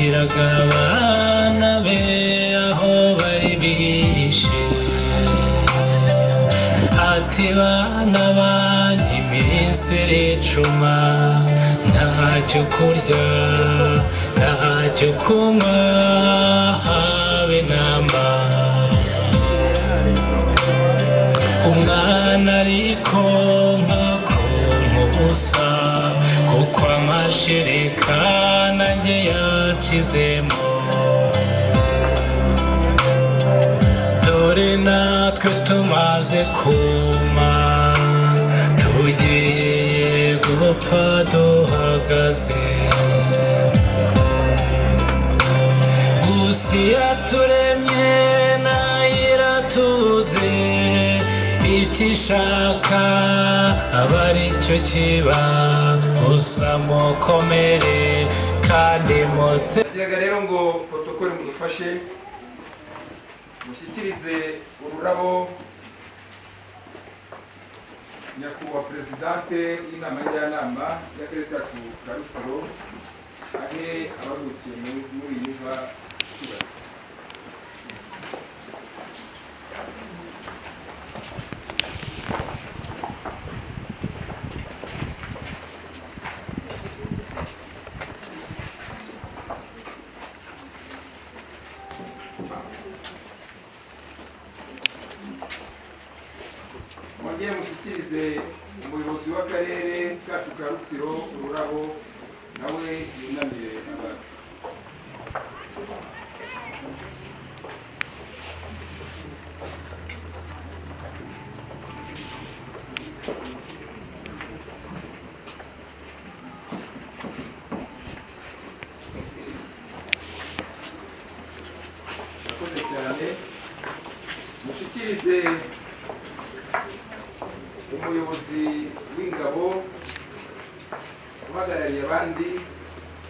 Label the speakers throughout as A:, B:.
A: yabwiraga abana be aho bari bishe ati bana banjye iminsi iricuma ntacyo kurya ntacyo kunywa habe namba umwana ariko nkakonka ubusa kuko amashereka nanjye yacizemo dore natwe tumaze kuma tugiye gupfa duhagaze gusa yaturemye nayo iratuze icyo ishaka aba ari cyo kiba gusa mukomere kandi mose
B: kiraga rero ngo protokole mudufashe mushyikirize ururabo nyakubahwa perezidante w'inama njyanama y'akarere kacu ka Rutsiro ahe abavukiye muri iyi mva kibazo mwongere mushyikirize umuyobozi w'akarere kacu ka Rutsiro ururabo nawe yunamire abacu murakoze cyane mushyikirize umuyobozi w'ingabo uhagarariye abandi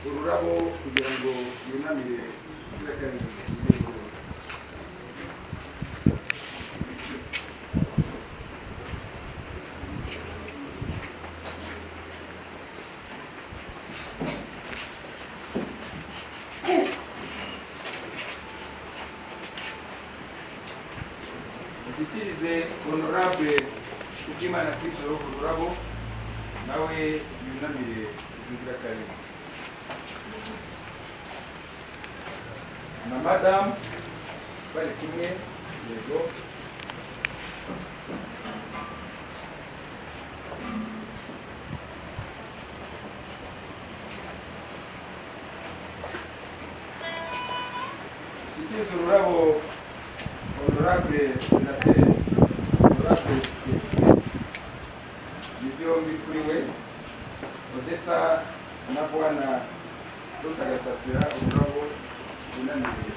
B: ururabo kugira ngo yunamire inzirakarengane. mushyikirize honorable Kubwimana Kristo ururabo nawe yunamire inzirakarengane na madame bari kumwe yego mushyikirize ururabo honorable Senateri honorable byombi kuri we Odeta na Bwana Rutagasasira ururabo unaniye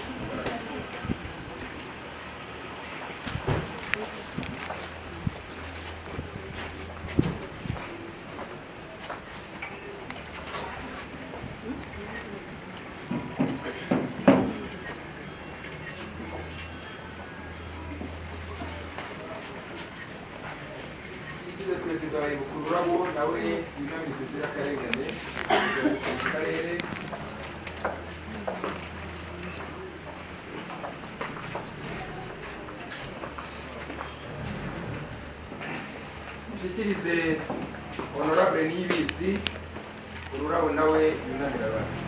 B: perezida wa ururabo nawe yunamize inzirakarengane mu karere mushyikirize honorable Niyibizi ururabo nawe yunamira abacu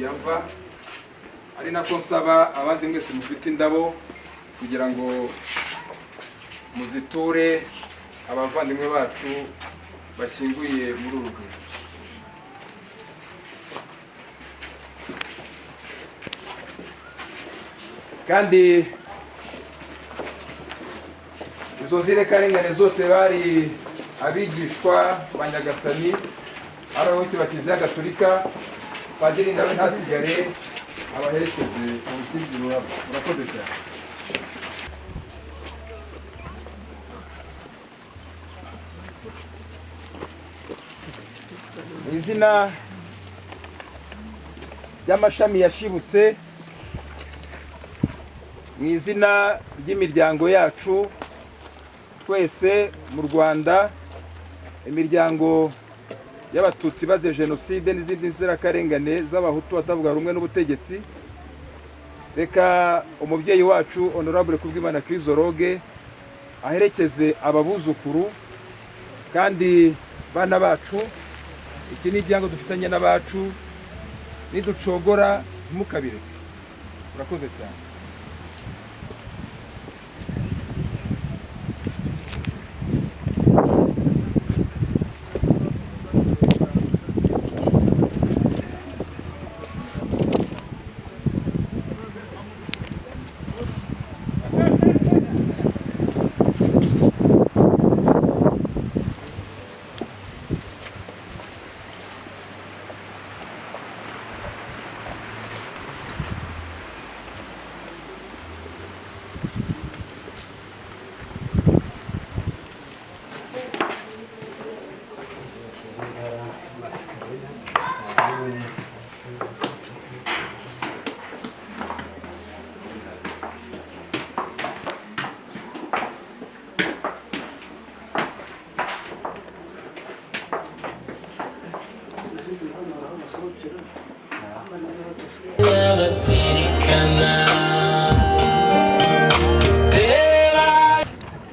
B: yamva ari nako nsaba abandi mwese mufite indabo kugira ngo muziture abavandimwe bacu bashyinguye muri uru rwibutso kandi izo nzirakarengane zose bari abigishwa ba Nyagasani ari abayoboke ba Kiliziya Gatolika padiri nawe ntasigare abaherekeze ubutindi ururabo murakoze cyane mu izina y'amashami yashibutse mu izina ry'imiryango yacu twese mu Rwanda, imiryango y'abatutsi bazize jenoside n'izindi nzirakarengane z'abahutu batavuga rumwe n'ubutegetsi. Reka umubyeyi wacu Honorable Kubwimana Chrysologue aherekeze ababuzukuru kandi bana bacu. Iki ni ibyango dufitanye n'abacu, niducogora ntimukabire. Urakoze cyane.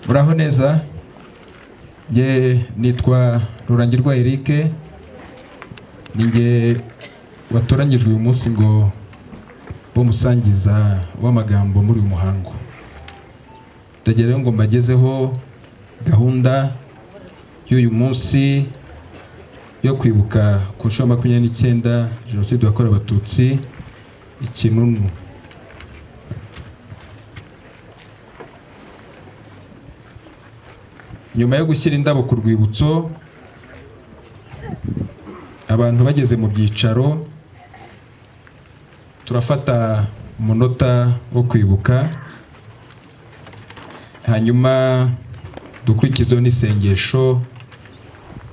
B: Muraho neza. Ye nitwa Rurangirwa Eric, ninge watoranyijwe uyu munsi ngo bo musangiza w'amagambo muri uyu muhango. Ndagira ngo mbagezeho gahunda y'uyu munsi yo kwibuka ku nshuro 29 Jenoside yakorewe Abatutsi Ikinunu. Nyuma yo gushyira indabo ku rwibutso, abantu bageze mu byicaro, turafata umunota wo kwibuka, hanyuma dukurikizeho n'isengesho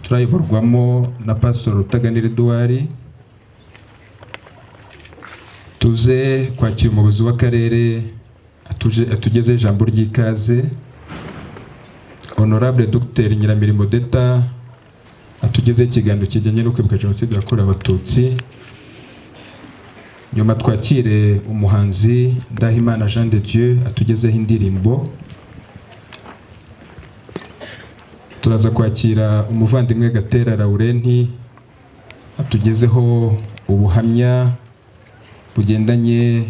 B: turayiborwamo na Pastor Rutaganira Edouard. Tuze kwakira umuyobozi w'akarere atugeze ijambo ry'ikaze. Honorable Dr Nyiramirimo Deta atugeze ikiganiro kijyanye no kwibuka Jenoside yakorewe Abatutsi. Nyuma twakire umuhanzi Ndahimana Jean de Dieu atugezeho indirimbo. Turaza kwakira umuvandimwe Gatera Laurenti atugezeho ubuhamya bugendanye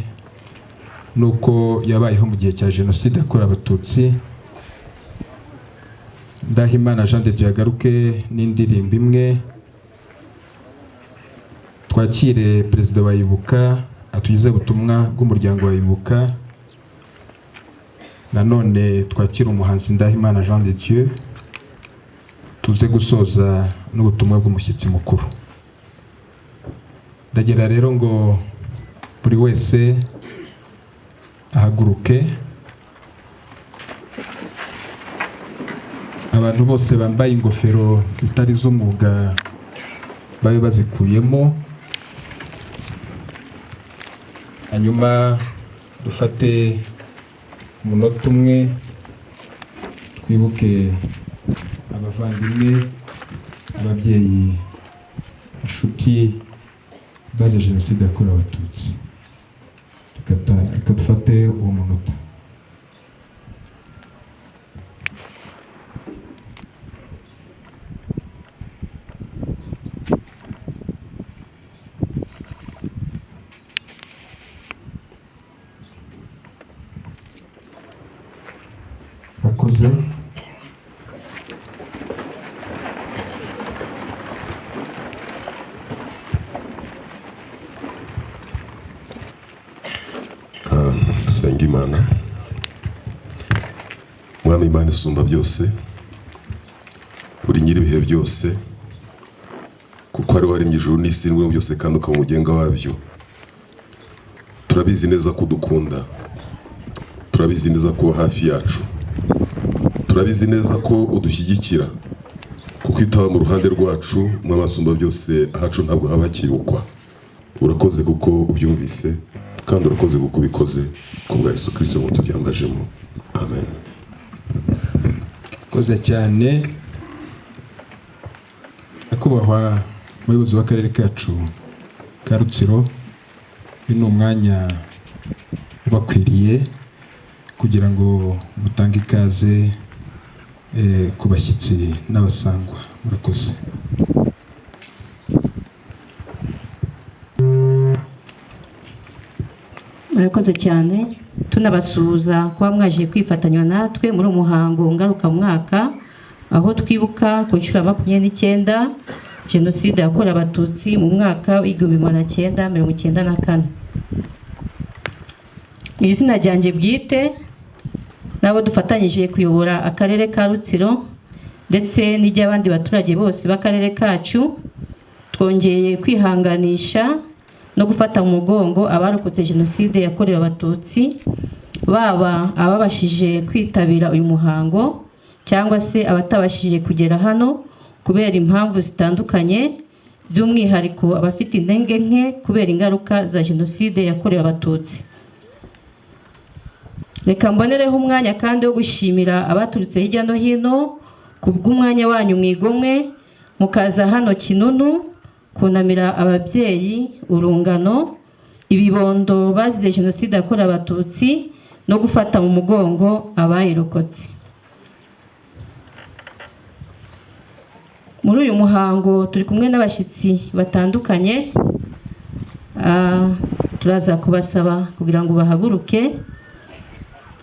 B: nuko yabayeho mu gihe cya Jenoside yakorewe Abatutsi. Ndahimana Jean de Dieu agaruke n'indirimbo imwe. Twakire Perezida wa Ibuka atugeze ubutumwa bw'umuryango wa Ibuka. Nanone twakire umuhanzi Ndahimana Jean de Dieu, tuze gusoza n'ubutumwa bw'umushyitsi mukuru. Ndagira rero ngo buri wese ahaguruke. Abantu bose bambaye ingofero zitari z'umwuga babe bazikuyemo. Hanyuma dufate umunota umwe twibuke abavandimwe, ababyeyi, inshuti bazize Jenoside yakorewe Abatutsi. Reka dufate uwo munota. Bakoze.
C: Dusenga Imana. Mwami Imana isumba byose, uri nyiri ibihe byose, kuko ari waremye ijuru n'isi n'ibintu byose kandi ukaba umugenga wabyo. Turabizi neza ko udukunda, turabizi neza ko hafi yacu, turabizi neza ko udushyigikira, kuko itaba mu ruhande rwacu mw'abasumba byose ahacu ntabwo haba hakibukwa. urakoze kuko ubyumvise kandi urakoze kuko ubikoze kubwa Yesu Kristo ngo tubyambajemo. Amen.
B: Koze cyane akubahwa umuyobozi w'akarere kacu ka Rutsiro. Bino umwanya ubakwiriye kugira ngo mutange ikaze ku bashyitsi n'abasangwa. Murakoze.
D: Murakoze cyane, tunabasuhuza kuba mwaje kwifatanya natwe muri umuhango ngaruka mwaka aho twibuka ku nshuro ya 29 Jenoside yakorewe Abatutsi mu mwaka w'1994. Mu izina ryanjye bwite nabo dufatanyije kuyobora akarere ka Rutsiro ndetse n'iry'abandi baturage bose b'akarere kacu, twongeye kwihanganisha no gufata mu mugongo abarokotse Jenoside yakorewe Abatutsi, baba ababashije kwitabira uyu muhango cyangwa se abatabashije kugera hano kubera impamvu zitandukanye, by'umwihariko abafite intege nke kubera ingaruka za Jenoside yakorewe Abatutsi. Reka mbonereho umwanya kandi wo gushimira abaturutse hirya no hino kubw'umwanya wanyu mwigomwe mukaza hano Kinunu kunamira ababyeyi, urungano, ibibondo bazize Jenoside yakorewe Abatutsi no gufata mu mugongo abayirokotse. Muri uyu muhango turi kumwe n'abashyitsi batandukanye, turaza kubasaba kugira ngo bahaguruke.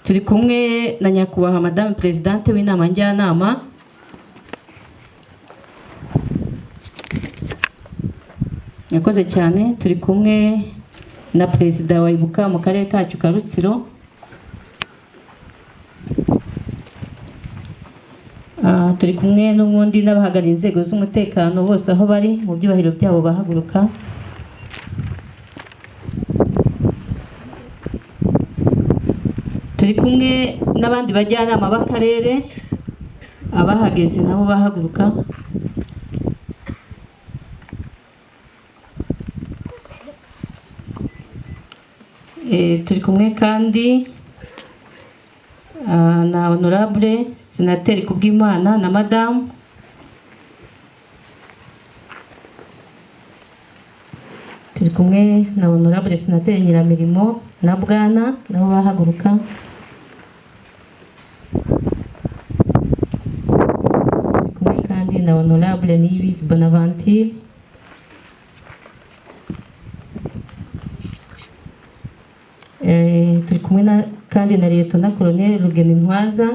D: Turi kumwe na nyakubahwa Madame Presidente w'inama njyanama, yakoze cyane. Turi kumwe na Perezida wa Ibuka mu karere kacu ka Rutsiro, turi kumwe n'ubundi n'abahagarariye inzego z'umutekano bose aho bari mu byubahiro byabo bahaguruka. Turi kumwe n'abandi bajyanama b'akarere, abahageze nabo bahaguruka. Turi kumwe kandi na Honorable Senateri Kubwimana na Madame. Turi kumwe na Honorable Senateri Nyiramirimo na Bwana nabo bahaguruka. Turi kumwe kandi na Honorable Niyibizi Bonaventure. Turi kumwe kandi na Lieutenant Colonel Rugemintwaza.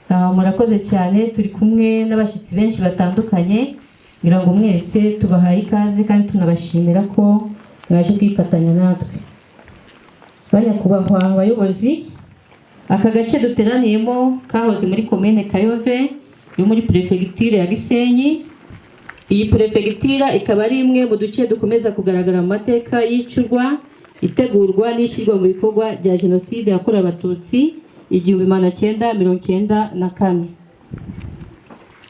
D: Murakoze cyane. Turi kumwe n'abashyitsi benshi batandukanye, ngira ngo mwese tubahaye ikaze kandi tunabashimira ko mwaje kwifatanya natwe. Banyakubahwa abayobozi, aka gace duteraniyemo kahoze muri Komine Kayove yo muri Prefegiture ya Gisenyi. Iyi prefegitura ikaba ari imwe mu duce dukomeza kugaragara mu mateka y'icurwa, itegurwa n'ishyirwa mu bikorwa bya Jenoside yakorewe Abatutsi 1994.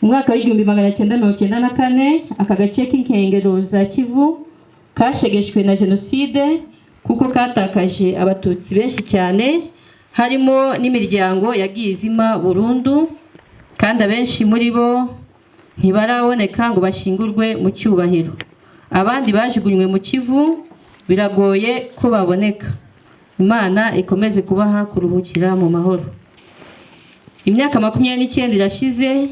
D: Mu mwaka wa 1994 aka gace k'inkengero za Kivu kashegeshwe na Jenoside kuko katakaje Abatutsi benshi cyane, harimo n'imiryango yagiye izima burundu, kandi abenshi muri bo ntibaraboneka ngo bashingurwe mu cyubahiro. Abandi bajugunywe mu Kivu biragoye ko baboneka. Imana ikomeze kubaha kuruhukira mu mahoro. Imyaka 29 irashize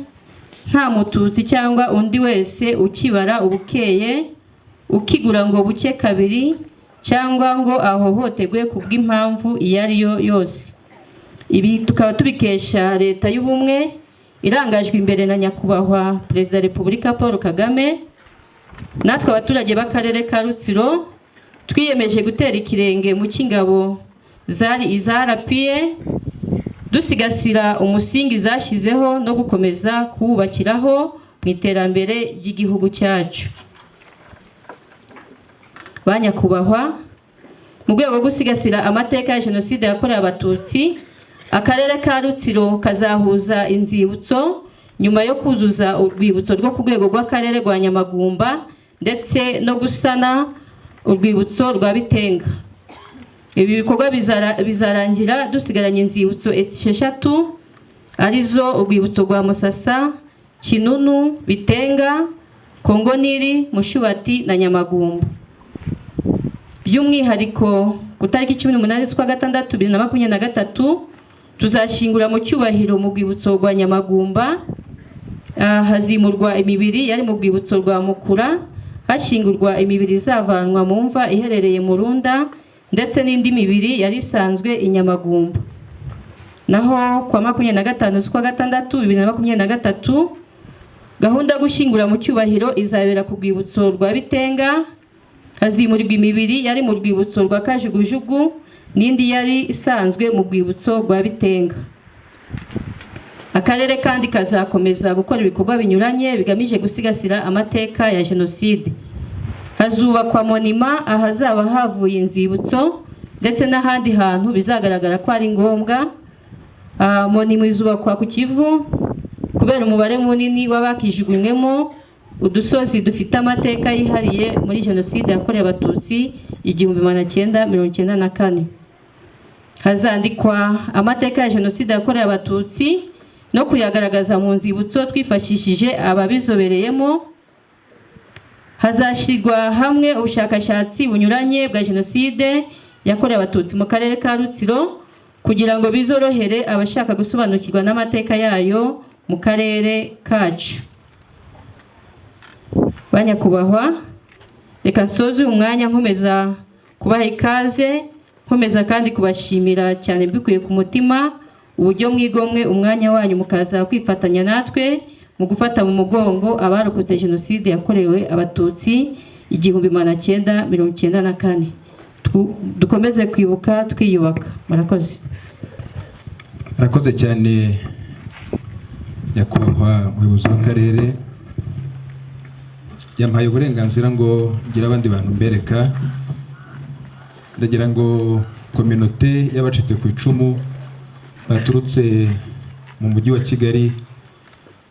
D: nta Mututsi cyangwa undi wese ukibara ubukeye, ukigura ngo buke kabiri cyangwa ngo ahohotegwe kubw'impamvu iyo ari yo yose. Ibi tukaba tubikesha leta y'ubumwe irangajwe imbere na nyakubahwa Perezida wa Repubulika Paul Kagame. Natwe abaturage b'akarere ka Rutsiro twiyemeje gutera ikirenge mu cy'ingabo zari izarapiye, dusigasira umusingi zashizeho no gukomeza kuwubakiraho mu iterambere ry'igihugu cyacu. Banyakubahwa, mu rwego rwo gusigasira amateka ya Jenoside yakorewe Abatutsi, akarere ka Rutsiro kazahuza inzibutso nyuma yo kuzuza urwibutso rwo ku rwego rw'akarere rwa Nyamagumba ndetse no gusana urwibutso rwa Bitenga. Ibi bikorwa bizarangira dusigaranye inzibutso 6 arizo urwibutso rwa Musasa, Kinunu, Bitenga, Kongoniri, Mushubati na Nyamagumba. By'umwihariko ku tariki 18 z'ukwa gatandatu 2023 tuzashingura mu cyubahiro mu rwibutso rwa Nyamagumba. Hazimurwa imibiri yari mu rwibutso rwa Mukura, hashingurwa imibiri izavanwa mu mva iherereye mu Runda ndetse n'indi mibiri yari isanzwe i Nyamagumba. Naho kwa 25 z'ukwa gatandatu 2023 gahunda yo gushingura mu cyubahiro izabera ku rwibutso rwa Bitenga. Hazimurirwa imibiri yari mu rwibutso rwa Kajugujugu n'indi yari isanzwe mu rwibutso rwa Bitenga. Akarere kandi kazakomeza gukora ibikorwa binyuranye bigamije gusigasira amateka ya Jenoside. Hazubakwa monima ahazaba havuye inzibutso ndetse n'ahandi hantu bizagaragara ko ari ngombwa. Monima izubakwa ku Kivu kubera umubare munini w'abakijugunywemo udusozi dufite amateka yihariye muri Jenoside yakorewe Abatutsi 1994. Hazandikwa amateka ya Jenoside yakorewe Abatutsi no kuyagaragaza mu nzibutso twifashishije ababizobereyemo. Hazashyirwa hamwe ubushakashatsi bunyuranye bwa Jenoside yakorewe Abatutsi mu karere ka Rutsiro kugira ngo bizorohere abashaka gusobanukirwa n'amateka yayo mu karere kacu. Banyakubahwa, reka nsoze umwanya nkomeza kubaha ikaze, nkomeza kandi kubashimira cyane mbikuye ku mutima uburyo mwigomwe umwanya wanyu mukaza kwifatanya natwe mu gufata mu mugongo abarokotse Jenoside yakorewe Abatutsi 1994. Dukomeze kwibuka twiyubaka. Murakoze.
B: Murakoze cyane nyakubahwa umuyobozi w'akarere, yampaye uburenganzira ngo ngira abandi bantu mbereka. Ndagira ngo kominote y'abacitse ku icumu baturutse mu mujyi wa Kigali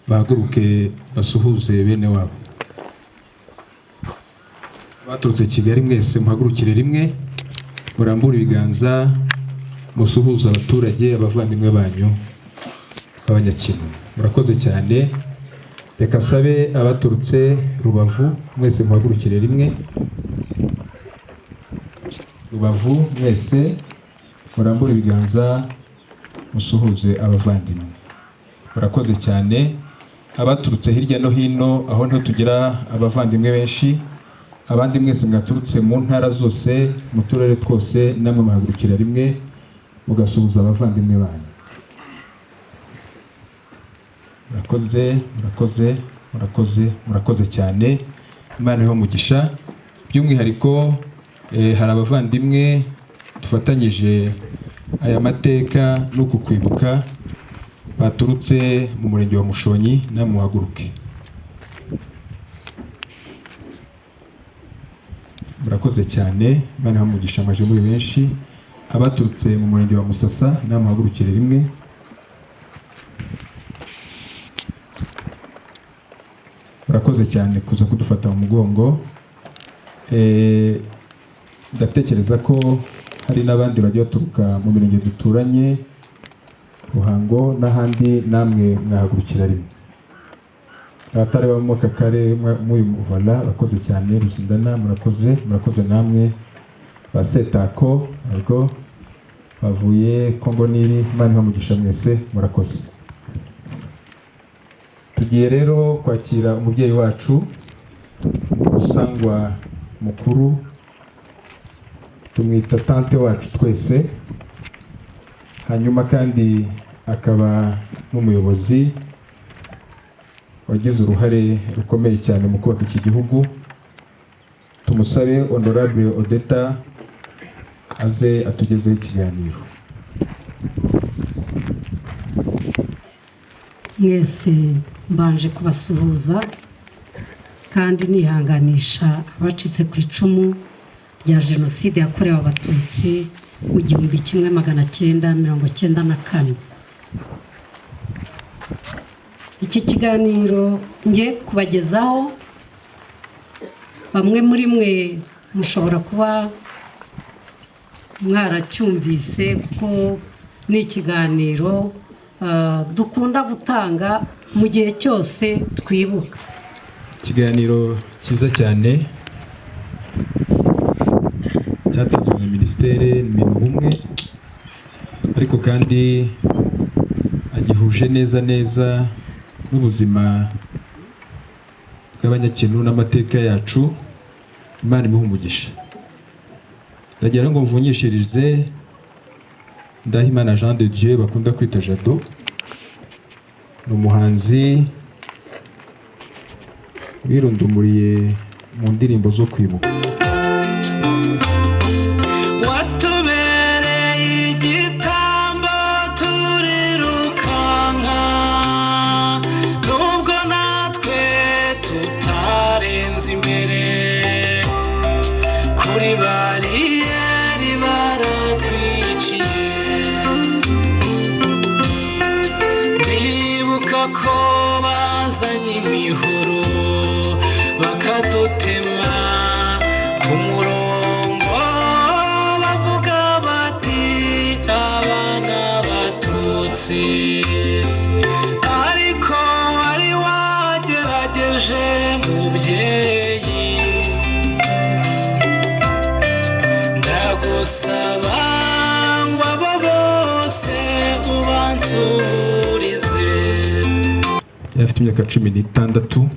B: bahaguruke basuhuze bene wabo. Baturutse Kigali mwese muhagurukire rimwe, murambure ibiganza, musuhuza abaturage, abavandimwe banyu b'Abanyakino. Murakoze cyane. Reka sabe abaturutse Rubavu mwese muhagurukire rimwe. Rubavu mwese murambure ibiganza, musuhuze abavandimwe. Murakoze cyane. Abaturutse hirya no hino aho nto tugira abavandimwe benshi, abandi mwese mwaturutse mu ntara zose mu turere twose, namwe muhagurukira rimwe mugasuhuza abavandimwe banyu. Murakoze, murakoze, murakoze, murakoze cyane. Imana iho mugisha. By'umwihariko hari abavandimwe dufatanyije aya mateka no kukwibuka baturutse mu murenge wa Mushonyi, namwe muhaguruke. Murakoze cyane. Imana iho mugisha amaje muri benshi. Abaturutse mu murenge wa Musasa, namwe muhagurukire rimwe. Murakoze cyane kuza kudufata mu mugongo. Ndatekereza ko hari n'abandi bagiye baturuka mu mirenge duturanye, Ruhango n'ahandi, namwe mwahagurukira rimwe. Abatari bamo kakare muri Muvala, murakoze cyane. Rusindana, murakoze. Murakoze namwe. Basetako ariko bavuye Kongoniri, Imana iho mugisha mwese, murakoze. Tugiye rero kwakira umubyeyi wacu usangwa mukuru, tumwita tante wacu twese, hanyuma kandi akaba n'umuyobozi wagize uruhare rukomeye cyane mu kubaka iki gihugu. Tumusabe Honorable Odeta aze atugezeho ikiganiro.
E: Mwese mbanje kubasuhuza kandi nihanganisha abacitse ku icumu rya Jenoside yakorewe Abatutsi mu 1994. iki kiganiro ngiye kubagezaho bamwe muri mwe mushobora kuba mwaracyumvise kuko ni ikiganiro dukunda gutanga mu gihe cyose twibuka.
F: Ikiganiro cyiza cyane cyatanzwe na Minisiteri n'ibintu bumwe, ariko kandi agihuje neza n'ubuzima bw'abanyakintu n'amateka yacu. Imana imuhe umugisha. Ndagira ngo mvunyishirize Ndahimana Jean de Dieu bakunda kwita Jado, ni umuhanzi wirundumuriye mu ndirimbo zo kwibuka.
A: Watubereye igitambo turirukanka, nubwo natwe tutarenze imbere kuri bariyeri baratwiciye. Ndibuka ko bazanye imihoro bakadutema ku murongo, bavuga bati abana batutsi, ariko wari wagerageje mubyeyi, ndagusaba ngo abo bose ubansurize.
F: Yari afite imyaka 16.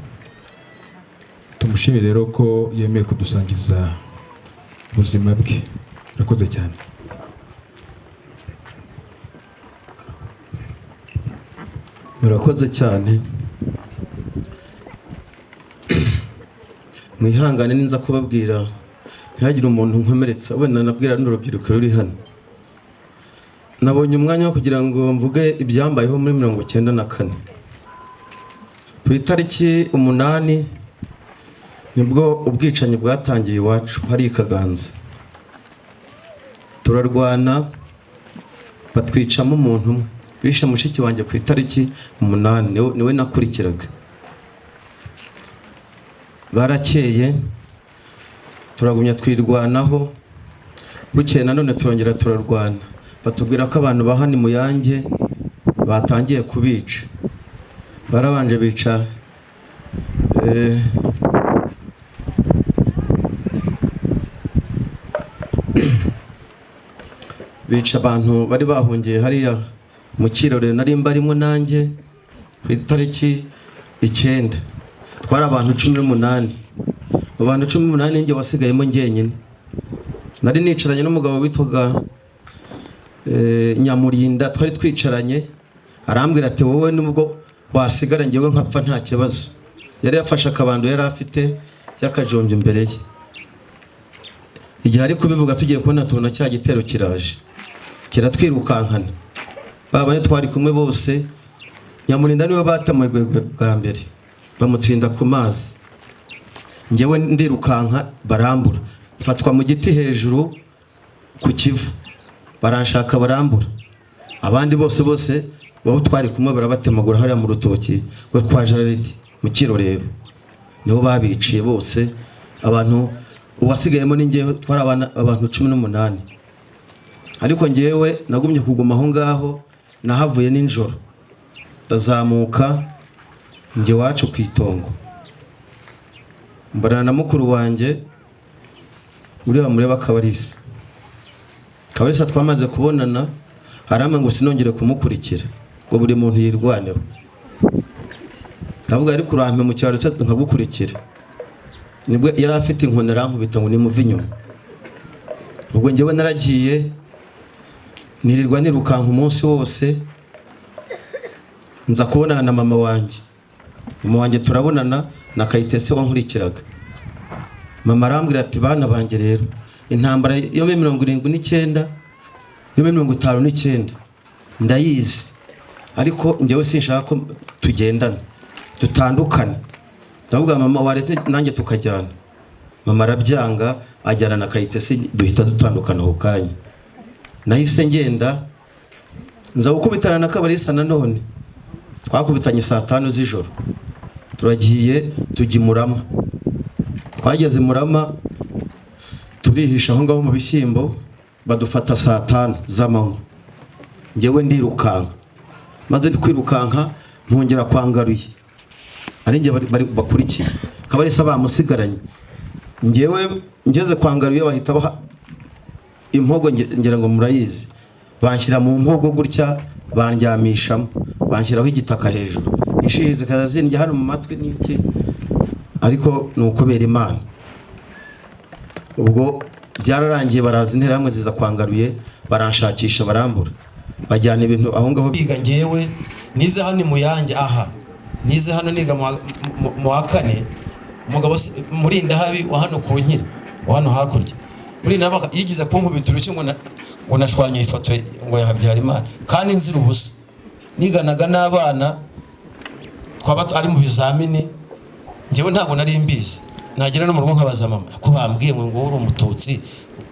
F: Tumushimire rero ko yemeye kudusangiza ubuzima bwe. Urakoze cyane.
G: Murakoze cyane. Mwihangane ninza kubabwira ntihagire umuntu nkomeretsa, wenda nabwira n'urubyiruko ruri hano. Nabonye umwanya wo kugira ngo mvuge ibyambayeho muri 1994. Ku itariki 8 nibwo ubwicanyi bwatangiye iwacu hari Kaganza. Turarwana batwicamo umuntu umwe, bishe mushiki wanjye ku itariki 8, niwe nakurikiraga. Barakeye turagumya twirwanaho, bukeye nanone turongera turarwana, batubwira ko abantu bahani mu Yange batangiye kubica. Barabanje bica bica abantu bari bahungiye hariya mu Kirore nari mbarimo nanjye ku itariki 9. Twari abantu 18. Abantu 18 nge wasigayemo ngenyine. Nari nicaranye n'umugabo witwaga Nyamurinda, twari twicaranye, arambwira ati wowe nubwo wasigara ngewe nkapfa nta kibazo. Yari yafashe akabando yari afite y'akajombye imbere ye. Igihe ari kubivuga tugiye kubona tubona cya gitero kiraje, kiratwirukankana. Babane twari kumwe bose, Nyamurinda niwe batamaye bwa mbere, bamutsinda ku mazi. Ngewe ndirukanka barambura, mfatwa mu giti hejuru ku Kivu, baranshaka barambura. Abandi bose babo twari kumwe barabatemagura hariya mu rutoki rwo kwa Jaridi mu Kirorero, niho babiciye bose. Abantu uwasigayemo ni ngewe, twari abantu 18. Ariko ngewe nagumye kuguma aho ngaho, nahavuye ninjoro ndazamuka nge wacu kwitongo, mbarana na mukuru wanjye uriya mureba Kabarisa twamaze kubonana, harama ngo sinongere kumukurikira ngo buri muntu yirwaneho. Ndavuga ariko urampe mu cyaro cyo nkagukurikira. Nibwo yari afite inkoni arankubita ngo nimuve inyuma. Ubwo ngewe naragiye nirirwa nirukanka umunsi wose, nza kubonana na mama wanjye. Mama wanjye turabonana na Kayitese wankurikiraga. Mama arambwira ati bana banjye rero intambara yo 79 yo 59 ndayizi, ariko ngewe sinshaka ko tugendana dutandukana. Ndavuga mama warete nanjye tukajyana. Mama arabyanga, ajyana na Kayitese duhita dutandukana ho kanya. Nahise ngenda nza gukubitana na Kabarisa nanone, twakubitanye saa 5 z'ijoro, turagiye tujya Murama. Twageze Murama turihisha aho ngaho mu bishyimbo, badufata saa 5 z'amanywa. Njyewe ndirukanka, maze kwirukanka mpongera kwangaruye, ari njye bari bakurikiye, kabarisa bamusigaranye. Njyewe ngeze kwangaruye bahita baha impogo, ngira ngo murayizi, banshyira mu mpogo gutya, bandyamishamo, banshyiraho igitaka hejuru, inshizi kazazinjya hano mu matwi n'iki, ariko ni ukubera Imana. Ubwo byararangiye, baraza interahamwe ziza kwangaruye, baranshakisha barambura, bajyana ibintu aho ngaho.
H: Biga ngewe nize hano mu Yange, aha nize hano niga mu wa 4, umugabo Murinda habi wa hano ku Nkira, wa hano hakurya. Murinda yigize kunkubita urushyi ngo nashwanye ifoto ngo ya Habyarimana, kandi nzira ubusa. Niganaga n'abana twaba ari mu bizamini, ngewe ntabwo nari mbizi. Nagera no mu rugo nkabaza mama ko bambwiye ngo uri umututsi,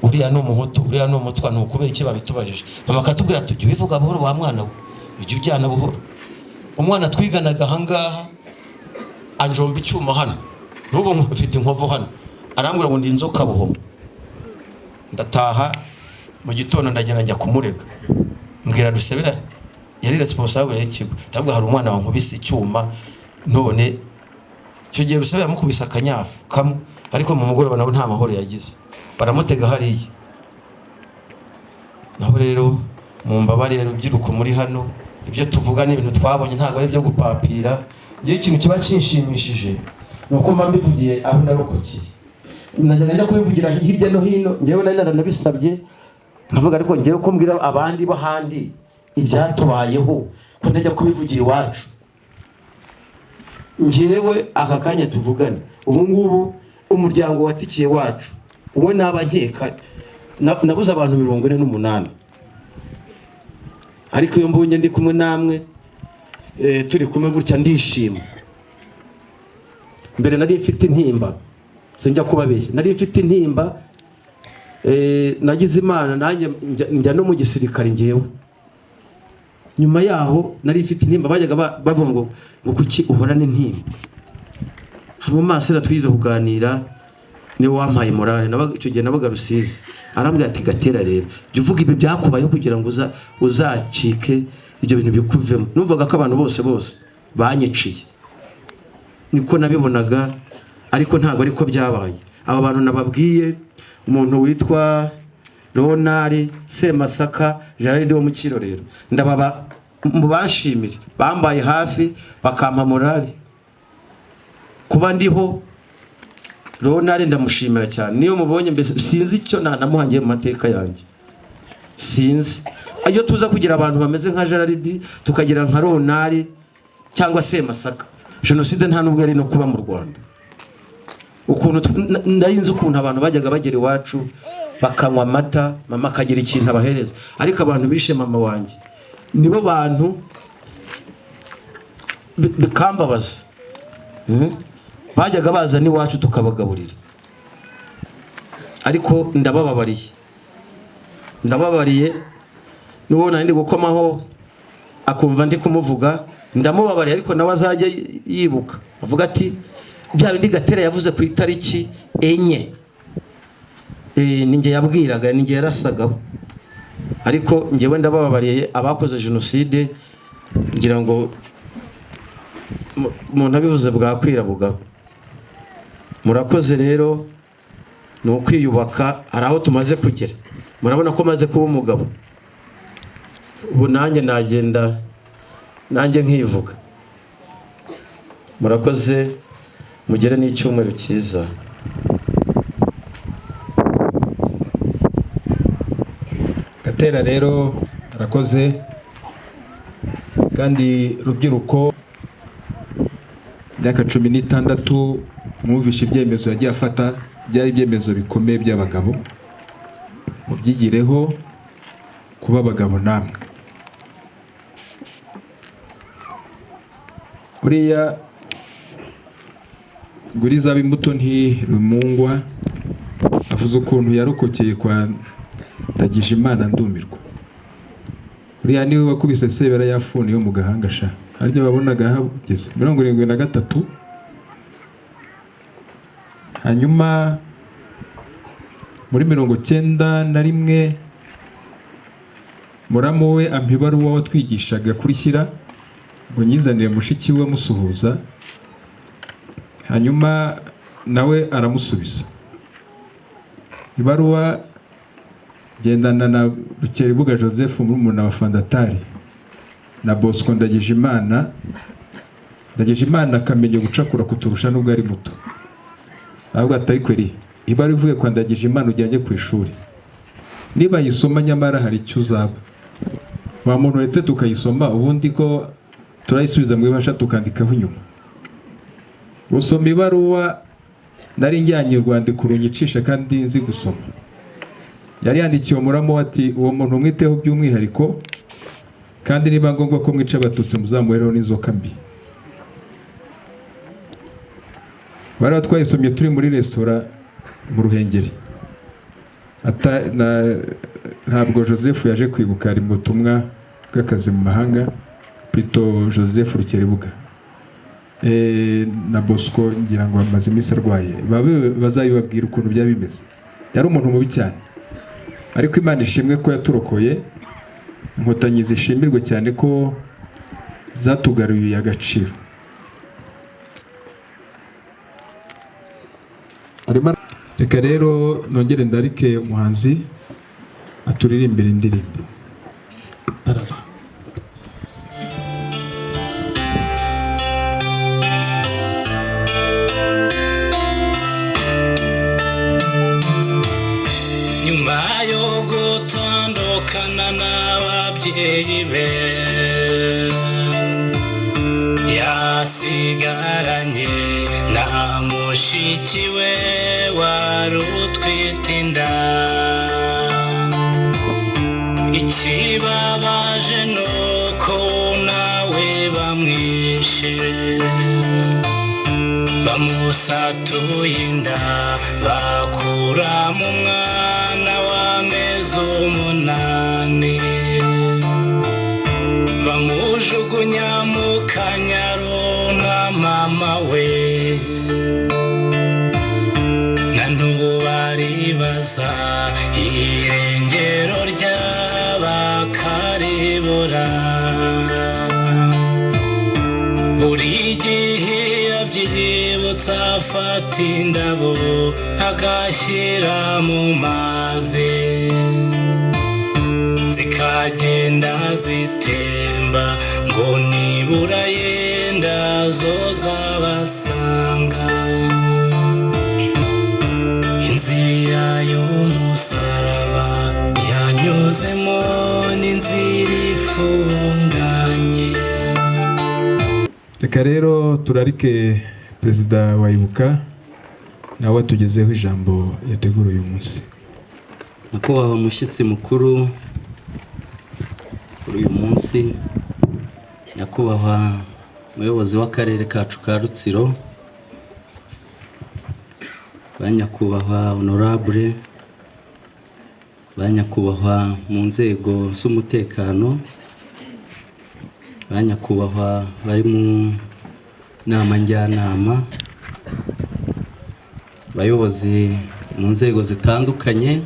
H: uriya ni umuhutu, uriya ni umutwa, ni ukubera iki babitubajije. Mama akatubwira ati jya ubivuga buhoro wa mwana we, ujya ujyana buhoro. Umwana twiganaga ahangaha anjomba icyuma hano, n'ubu mfite inkovu hano, arambwira ngo ndi inzoka buhoma. Ndataha mu gitondo ndagenda njya kumurega, mbwira Rusebe yari responsable y'ikigo, ndabwo hari umwana wankubise icyuma, none cyo gihe Rusebe yamukubise akanyafu kamwe, ariko mu mugoroba nabo nta mahoro yagize, baramutega hariya. Naho rero mu mbabare y'urubyiruko muri hano, ibyo tuvuga ni ibintu twabonye, ntabwo ari byo gupapira. Ngiye ikintu kiba kinshimishije nuko mba mbivugiye aho narokokeye, najya kubivugira hirya no hino. Ngewe nari naranabisabye nkavuga, ariko ngewe ko mbwira abandi bahandi ibyatubayeho ko najya kubivugira iwacu. Ngewe aka kanya tuvugana ubu ngubu umuryango watikiye wacu, uwe naba nkeka nabuze abantu 48, ariko iyo mbonye ndi kumwe namwe turi kumwe gutya ndishima. Mbere nari mfite intimba, sinjya kubabeshya, nari mfite intimba, nagize Imana nanjye njya no mu gisirikare. Ngewe nyuma yaho nari mfite intimba, bajyaga bavuga ngo kuki uhora n'intimba. Mu maso twize kuganira, ni wampaye morale, icyo gihe nabaga Rusizi, arambwira ati Gatera rero jya uvuga ibi byakubayeho kugira ngo uzacike ibyo bintu bikuvemo. Numvaga ko abantu bose banyiciye, niko nabibonaga, ariko ntabwo ariko byabaye. Aba bantu nababwiye, umuntu witwa Ronari Semasaka Gerard wo mu Kirorero, ndababa mubashimire, bambaye hafi bakampa morale kuba ndiho. Ronari ndamushimira cyane, niyo mubonye mbese sinzi icyo nanamuhangiye mu mateka yanjye, sinzi. Iyo tuza kugira abantu bameze nka Gerard, tukagira nka Ronari cyangwa Semasaka, jenoside nta nubwo ari no kuba mu Rwanda. Ukuntu ndayinze ukuntu abantu bajyaga bagera iwacu bakanywa amata, mama akagira ikintu abahereza, ariko abantu bishe mama wanjye nibo bantu bikambabaza. Bajyaga baza n'iwacu tukabagaburira, ariko ndababariye n'uwo nari ndi gukomaho akumva ndi kumuvuga, ndamubabariye, ariko nawe azajya yibuka avuga ati bya bindi Gatera yavuze ku itariki 4, ninjye yabwiraga, ninjye yarasagaho. Ariko njyewe ndababariye abakoze jenoside, ngira ngo umuntu abivuze bwakwira bugabo. Murakoze rero, ni ukwiyubaka, hari aho tumaze kugera, murabona ko maze kuba umugabo. Ubu nanjye nagenda nanjye nkivuga. Murakoze, mugere n'icyumweru cyiza.
F: Gatera rero arakoze, kandi rubyiruko myaka 16 mwumvishe ibyemezo yagiye afata, byari ibyemezo bikomeye by'abagabo. Mubyigireho kuba abagabo namwe. Uriya guriza b'imbuto ntirumungwa avuze ukuntu yarokokeye kwa Ndagijimana ndumirwa. Uriya niwe wakubise Sebera yafuni yo mu gahanga sha. haryo babonaga hageze 73. Hanyuma muri 91 muramu we ampa ibaruwa watwigishaga kurishyira ngo nyizanire mushiki we musuhuza. Hanyuma nawe aramusubiza ibaruwa, gendana na Rukeribuga Joseph murumuna wa Fandatari na Bosco Ndagijimana akamenye gucakura kuturusha nubwo ari muto. Ahubwo atari kweri ibaruwa ivuye kwa Ndagijimana ujyanye ku ishuri, niba yisoma nyamara hari icyo uzaba. Wa muntu uretse tukayisoma ubundi ko turayisubiza mu ibasha tukandikaho inyuma. Usoma ibaruwa nari njyanye urwandiko runyicisha kandi nzi gusoma. Yari yandikiye umuramo ati uwo muntu mwiteho by'umwihariko kandi niba ngombwa ko mwica abatutsi muzamuhereho n'inzoka mbi. Bari twayisomye turi muri restaurant mu Ruhengeri. Ntabwo Joseph yaje kwibuka, ari mu butumwa bw'akazi mu mahanga. Pito Joseph Rukeribuga na Bosco ngira ngo amaze iminsi arwaye, bazabibabwira ukuntu byaba bimeze. Yari umuntu mubi cyane, ariko Imana ishimwe ko yaturokoye. Inkotanyi zishimirwe cyane ko zatugaruye agaciro. Reka rero nongere ndarike umuhanzi aturirimbira indirimbo.
A: Nyuma yo gutandukana n'ababyeyi be, yasigaranye na mushiki we wari utwite inda. Ikibabaje nuko nawe bamwishe, bamusatuye inda bakuramo umwana w'amezi 8, bamujugunya mu Kanyaru na mama we. Na n'ubu baribaza irengero ry'abakaribura. Buri gihe yabyibutsa afata indabo agashyira mu mazi, zikagenda zitemba ngo nibura yenda zo zabasanga. Inzira y'umusaraba yanyuzemo n'inzira ifunganye.
F: Reka rero turarike Perezida wa Ibuka nawe atugezeho ijambo yategura uyu munsi.
G: Nyakubahwa mushyitsi mukuru uyu munsi, nyakubahwa umuyobozi w'akarere kacu ka Rutsiro, banyakubahwa honorable, banyakubahwa mu nzego z'umutekano, banyakubahwa bari mu nama njyanama, bayobozi mu nzego zitandukanye,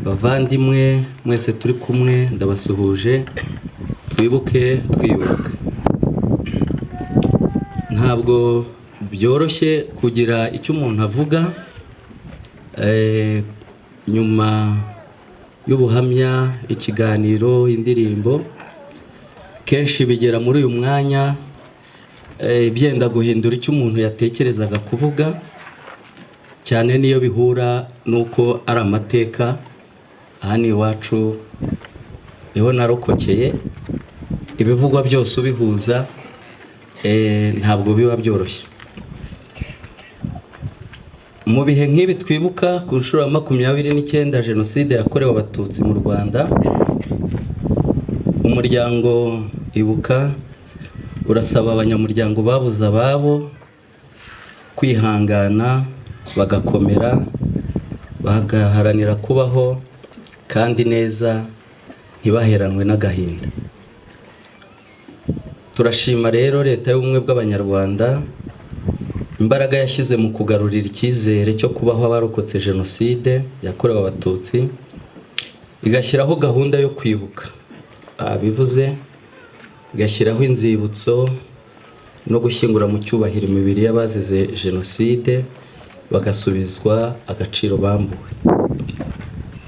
G: bavandimwe mwese turi kumwe ndabasuhuje. Twibuke twiyubaka. Ntabwo byoroshye kugira icyo umuntu avuga nyuma y'ubuhamya, ikiganiro, indirimbo. Kenshi bigera muri uyu mwanya byenda guhindura icyo umuntu yatekerezaga kuvuga, cyane niyo bihura nuko ari amateka. Aha ni iwacu niho narokokeye, ibivugwa byose ubihuza ntabwo biba byoroshye. Mu bihe nk'ibi twibuka ku nshuro ya 29 Jenoside yakorewe Abatutsi mu Rwanda, umuryango Ibuka urasaba abanyamuryango babuze ababo kwihangana, bagakomera, bagaharanira kubaho kandi neza, ntibaheranwe n'agahinda.
I: Turashima rero leta y'ubumwe bw'abanyarwanda imbaraga yashyize mu kugarurira icyizere cyo kubaho abarokotse jenoside yakorewe abatutsi, igashyiraho gahunda yo kwibuka, bivuze igashyiraho inzibutso no gushyingura mu cyubahiro imibiri y'abazize jenoside bagasubizwa agaciro bambuwe.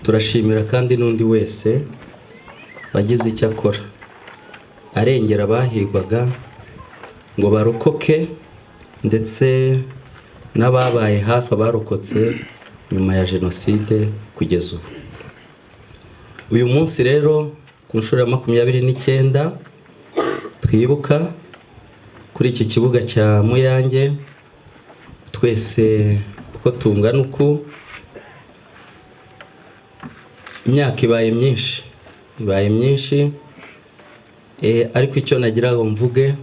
I: Turashimira kandi n'undi wese wagize icyo akora arengera abahigwaga ngo barokoke, ndetse n'ababaye hafi abarokotse nyuma ya jenoside kugeza ubu. Uyu munsi rero ku nshuro ya 29 twibuka kuri iki kibuga cya Muyange, twese uko tungana uku, imyaka ibaye myinshi, ariko icyo nagira ngo mvuge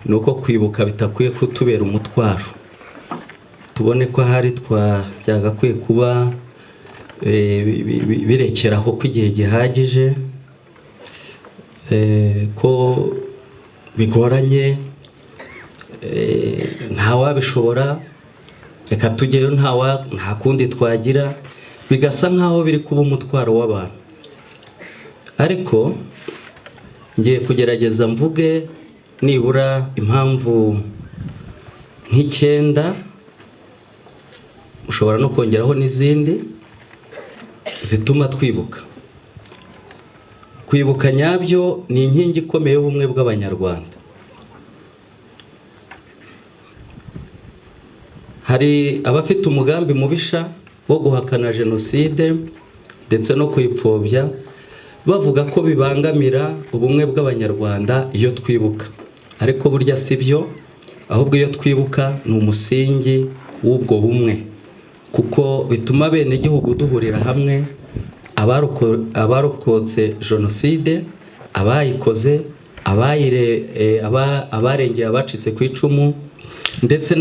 I: ni uko kwibuka bitakwiye kutubera umutwaro. Tubone ko ahari byagakwiye kuba birekeraho ko igihe gihagije, ko bigoranye, ntawabishobora, reka tujyeyo nta kundi twagira, bigasa nkaho biri kuba umutwaro w'abantu. Ariko ngiye kugerageza mvuge nibura impamvu nk'icyenda, ushobora no kongeraho n'izindi zituma twibuka. Kwibuka nyabyo ni inkingi ikomeye y'ubumwe bw'abanyarwanda. Hari abafite umugambi mubisha wo guhakana jenoside ndetse no kuyipfobya, bavuga ko bibangamira ubumwe bw'abanyarwanda iyo twibuka. Ariko burya si byo, ahubwo iyo twibuka ni umusingi w'ubwo bumwe, kuko bituma bene igihugu duhurira hamwe, abarokotse jenoside, abayikoze, abarengeye abacitse ku icumu, ndetse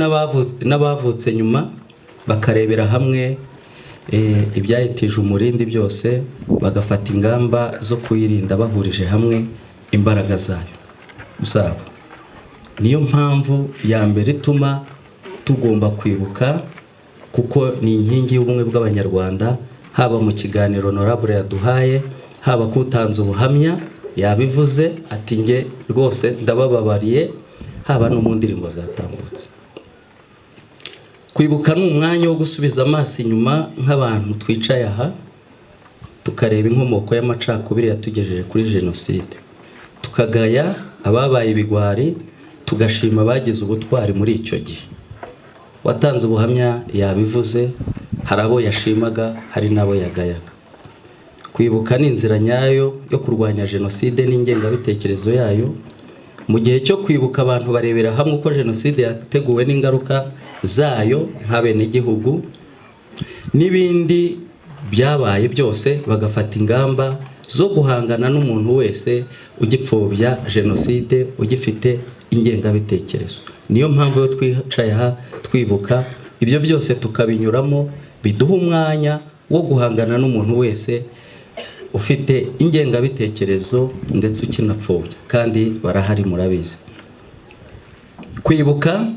I: n'abavutse nyuma, bakarebera hamwe ibyayitije umurindi byose, bagafata ingamba zo kuyirinda bahurije hamwe imbaraga zabo. Niyo mpamvu ya mbere ituma tugomba kwibuka, kuko ni inkingi y'ubumwe bw'abanyarwanda. Haba mu kiganiro Honorable yaduhaye, haba kutanze ubuhamya yabivuze ati nge rwose ndabababariye, haba no mu ndirimbo zatambutse. Kwibuka ni umwanya wo gusubiza amaso inyuma nk'abantu twicaye aha, tukareba inkomoko y'amacakubiri yatugejeje kuri jenoside, tukagaya ababaye ibigwari, tugashima abagize ubutwari muri icyo gihe. Watanze ubuhamya yabivuze, hari abo yashimaga, hari n'abo yagayaga. Kwibuka ni inzira nyayo yo kurwanya jenoside n'ingengabitekerezo yayo. Mu gihe cyo kwibuka abantu barebera hamwe uko jenoside yateguwe n'ingaruka zayo nk'abenegihugu n'ibindi byabaye byose, bagafata ingamba zo guhangana n'umuntu wese ugipfobya jenoside, ugifite ingengabitekerezo. Niyo mpamvu yo twicaye aha twibuka, ibyo byose tukabinyuramo, biduha umwanya wo guhangana n'umuntu wese ufite ingengabitekerezo ndetse ukinapfobya, kandi barahari murabizi. Kwibuka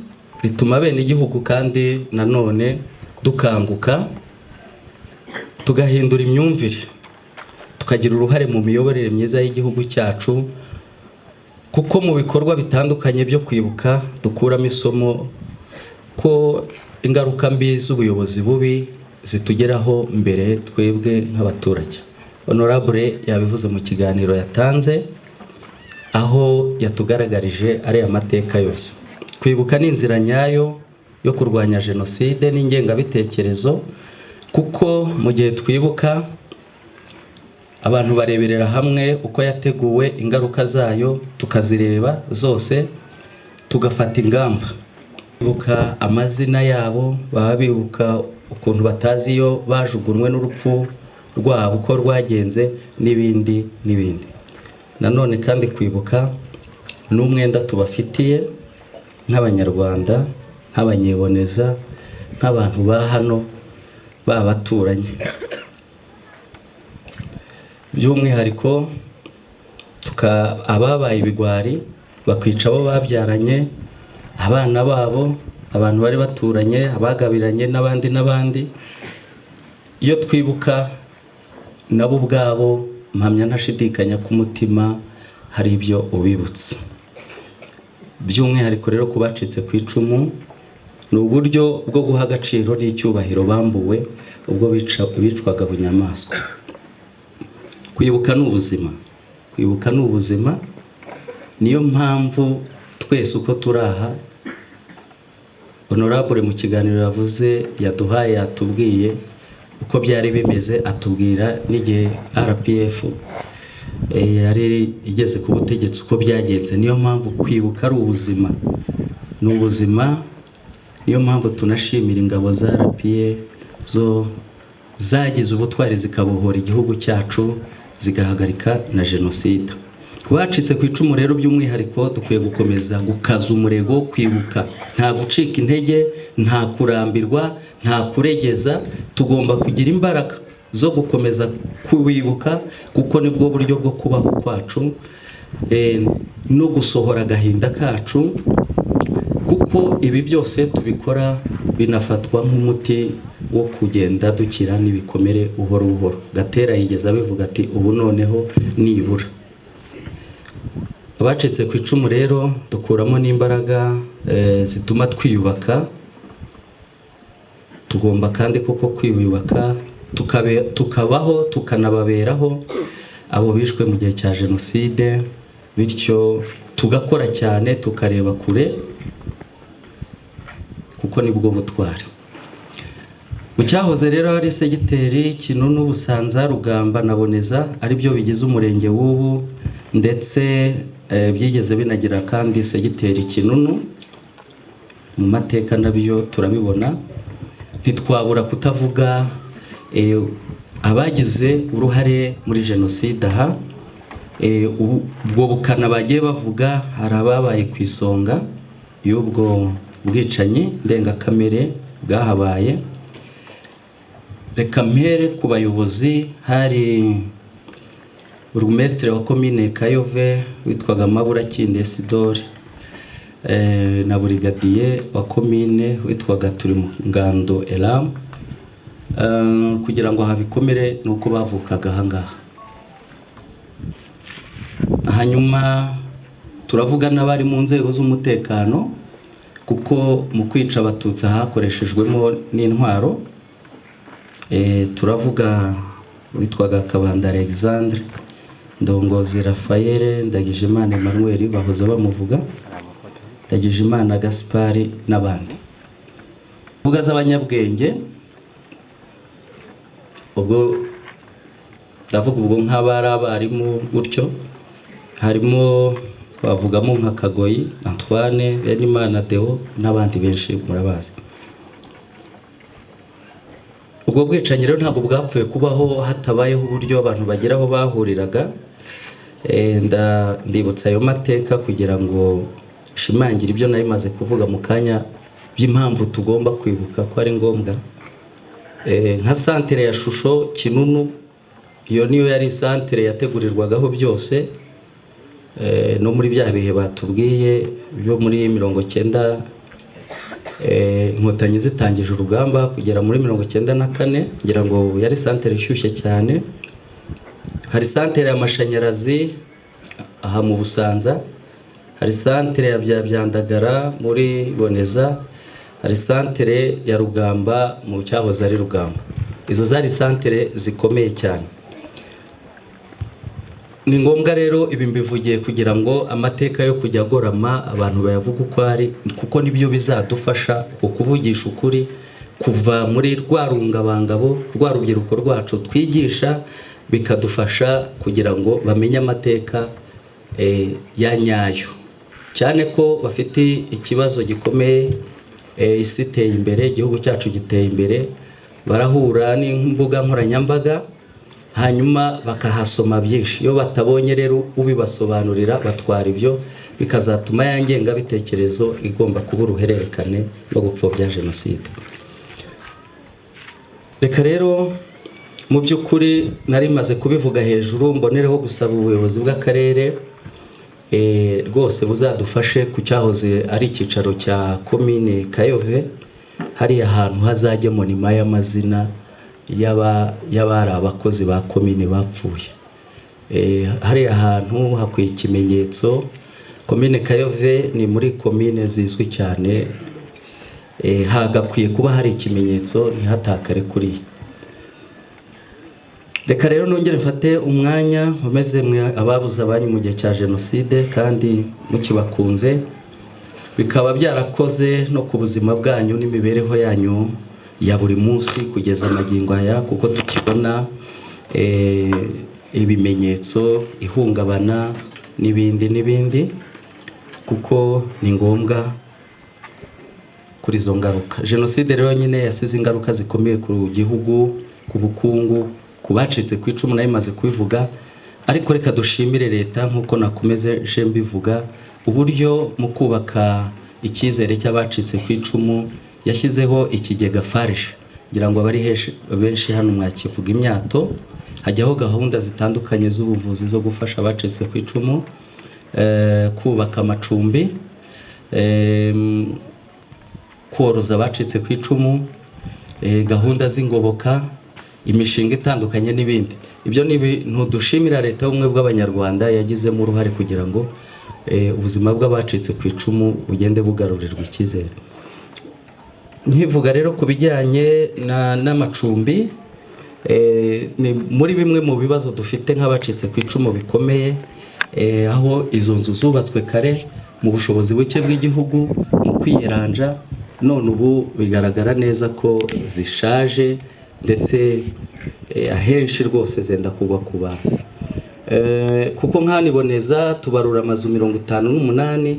I: bituma bene igihugu kandi nanone dukanguka, tugahindura imyumvire, tukagira uruhare mu miyoborere myiza y'igihugu cyacu, kuko mu bikorwa bitandukanye byo kwibuka dukuramo isomo ko ingaruka mbi z'ubuyobozi bubi zitugeraho mbere twebwe nk'abaturage. Honorable yabivuze mu kiganiro yatanze, aho yatugaragarije ari amateka yose. Kwibuka ni inzira nyayo yo kurwanya jenoside n'ingengabitekerezo, kuko mu gihe twibuka abantu bareberera hamwe uko yateguwe, ingaruka zayo tukazireba zose, tugafata ingamba. Bibuka amazina yabo, baba bibuka ukuntu batazi iyo bajugunywe n'urupfu rwabo uko rwagenze, n'ibindi n'ibindi. Nanone kandi kwibuka n'umwenda tubafitiye nk'abanyarwanda, nk'abanyeboneza, nk'abantu ba hano b'abaturanyi. By'umwihariko ababaye ibigwari bakica abo babyaranye, abana babo, abantu bari baturanye, abagabiranye n'abandi. Iyo twibuka nabo ubwabo, mpamya ntashidikanya ku mutima hari ibyo ubibutse. By'umwihariko rero ku bacitse ku icumu, ni uburyo bwo guha agaciro n'icyubahiro bambuwe ubwo bicwaga bunyamaswa. Kwibuka ni ubuzima. Kwibuka ni ubuzima, niyo mpamvu twese uko turi aha, Honorable mu kiganiro yavuze yaduhaye, yatubwiye uko byari bimeze, atubwira n'igihe RPF yari igeze ku butegetsi uko byagenze. Niyo mpamvu kwibuka ari ubuzima, ni ubuzima. Niyo mpamvu tunashimira ingabo za RPF zo zagize ubutwari zikabohora igihugu cyacu, zigahagarika na jenoside. Kubacitse ku icumu rero by'umwihariko dukwiye gukomeza gukaza umurego, kwibuka, nta gucika intege, nta kurambirwa, nta kuregeza. Tugomba kugira imbaraga zo gukomeza kubibuka, kuko nibwo buryo bwo kubaho kwacu no gusohora agahinda kacu, kuko ibi byose tubikora binafatwa nk'umuti wo kugenda dukira n'ibikomere buhoro buhoro. Gatera yigeze abivuga ati ubu noneho nibura. Abacitse ku icumu rero dukuramo n'imbaraga zituma twiyubaka. Tugomba kandi koko kwiyubaka, tukabaho, tukanababeraho abo bishwe mu gihe cya jenoside, bityo tugakora cyane, tukareba kure, kuko nibwo butwari. Mu cyahoze rero hari segiteri Kinunu, Busanza, Rugamba na Boneza ari byo bigize umurenge w'ubu, ndetse byigeze binagira kandi segiteri Kinunu. Mu mateka nabyo turabibona. Ntitwabura kutavuga abagize uruhare muri jenoside aha. Ubwo bukana bagiye bavuga, hari ababaye ku isonga y'ubwo bwicanyi ndengakamere bwahabaye. Reka mpere ku bayobozi. Hari burugumesitiri wa komine Kayove witwaga Maburakindi Isidore, na burigadiye wa komine witwaga Turimungando Elam. Kugira ngo habikomere nuko bavukaga ahangaha. Hanyuma turavuga n'abari mu nzego z'umutekano, kuko mu kwica abatutsi hakoreshejwemo n'intwaro. Turavuga witwaga Kabanda Alexandre, Ndongozi Raphael, Ndagijimana Emmanuel bahoze bamuvuga, Ndagijimana Gaspari n'abandi. Vuga z'abanyabwenge, ubwo ndavuga ubwo nk'abari abarimu gutyo, harimo twavugamo nka Kagoyi Antoine, Yanimana Deo n'abandi benshi murabazi. Ubwo bwicanyi rero ntabwo bwapfuye kubaho hatabayeho uburyo abantu bageraho bahuriraga. Ndibutsa ayo mateka kugira ngo shimangire ibyo nari maze kuvuga mu kanya by'impamvu tugomba kwibuka ko ari ngombwa. Nka santere ya Shusho Kinunu, iyo niyo yari santere yategurirwagaho byose. No muri bya bihe batubwiye byo muri 90 inkotanyi zitangije urugamba kugera muri 94, ngira ngo yari santere ishyushye cyane. Hari santere y'amashanyarazi aha mu Busanza, hari santere ya Byandagara muri Boneza, hari santere ya Rugamba mu cyahoze ari Rugamba. Izo zari santere zikomeye cyane. Ni ngombwa rero ibi mbivugiye kugira ngo amateka yo kujya gorama abantu bayavuga uko ari, kuko nibyo bizadufasha kuvugisha ukuri, kuva muri rwarungabangabo rwa rubyiruko rwacu twigisha, bikadufasha kugira ngo bamenye amateka ya nyayo. Cyane ko bafite ikibazo gikomeye, isi iteye imbere, igihugu cyacu giteye imbere, barahura n'imbuga nkoranyambaga, hanyuma bakahasoma byinshi. Iyo batabonye rero ubibasobanurira, batwara ibyo, bikazatuma yangenga bitekerezo igomba kuba uruhererekane no gupfobya jenoside. Reka rero mu by'ukuri nari maze kubivuga hejuru, mbonereho gusaba ubuyobozi bw'akarere rwose buzadufashe ku cyahoze ari icyicaro cya komine Kayove, hariya ahantu hazajya monima y'amazina y'abari abakozi ba komine bapfuye. Hariya ahantu hakwiye ikimenyetso. Komine Kayove ni muri komine zizwi cyane, hagakwiye kuba hari ikimenyetso ntihatakare kuri. Reka rero nongere mfate umwanya nkomeze mwe ababuze abanyu mu gihe cya jenoside kandi mukibakunze, bikaba byarakoze no ku buzima bwanyu n'imibereho yanyu ya buri munsi kugeza amagingo aya, kuko tukibona ibimenyetso, ihungabana n'ibindi, kuko ni ngombwa kuri izo ngaruka. Jenoside rero nyine yasize ingaruka zikomeye ku gihugu, ku bukungu, ku bacitse ku icumu, nayo imaze kubivuga. Ariko reka dushimire leta nk'uko nakomeje mbivuga, uburyo mu kubaka icyizere cy'abacitse ku icumu yashyizeho ikigega FARG, ngira ngo abari benshi hano mwakivuga imyato. Hajyaho gahunda zitandukanye z'ubuvuzi zo gufasha abacitse ku icumu, kubaka amacumbi, koroza abacitse ku icumu, gahunda z'ingoboka, imishinga itandukanye n'ibindi. Ibyo ni ibintu dushimira leta y'ubumwe bw'abanyarwanda yagizemo uruhare kugira ngo ubuzima bw'abacitse ku icumu bugende bugarurirwa icyizere. Nkivuga rero ku bijyanye n'amacumbi, ni muri bimwe mu bibazo dufite nk'abacitse ku icumu bikomeye, aho izo nzu zubatswe kare mu bushobozi buke bw'igihugu mu kwiyeranja, none ubu bigaragara neza ko zishaje ndetse ahenshi rwose zenda kugwa ku bantu. Kuko nkaniboneza tubarura amazu 58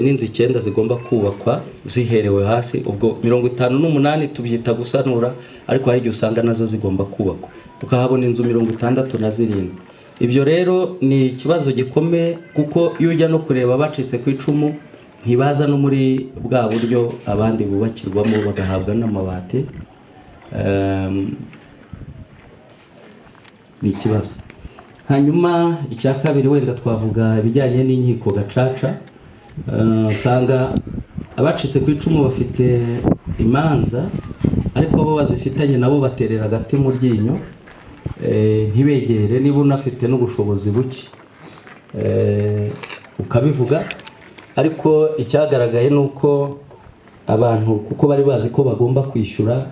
I: n'inzu 9 zigomba kubakwa ziherewe hasi. Ubwo 58 tubyita gusanura, ariko hari igihe usanga nazo zigomba kubakwa, ukahabona inzu 67. Ibyo rero ni ikibazo gikomeye, kuko iyo ujya no kureba abacitse ku icumu ntibaza no muri bwa buryo abandi bubakirwamo bagahabwa n'amabati. Ni ikibazo. Hanyuma icya kabiri wenda twavuga ibijyanye n'inkiko gacaca. Usanga abacitse ku icumu bafite imanza, ariko bo bazifitanye nabo baterera agati mu ryinyo, ntibegere niba unafite n'ubushobozi buke ukabivuga. Ariko icyagaragaye ni uko abantu, kuko bari bazi ko bagomba kwishyura,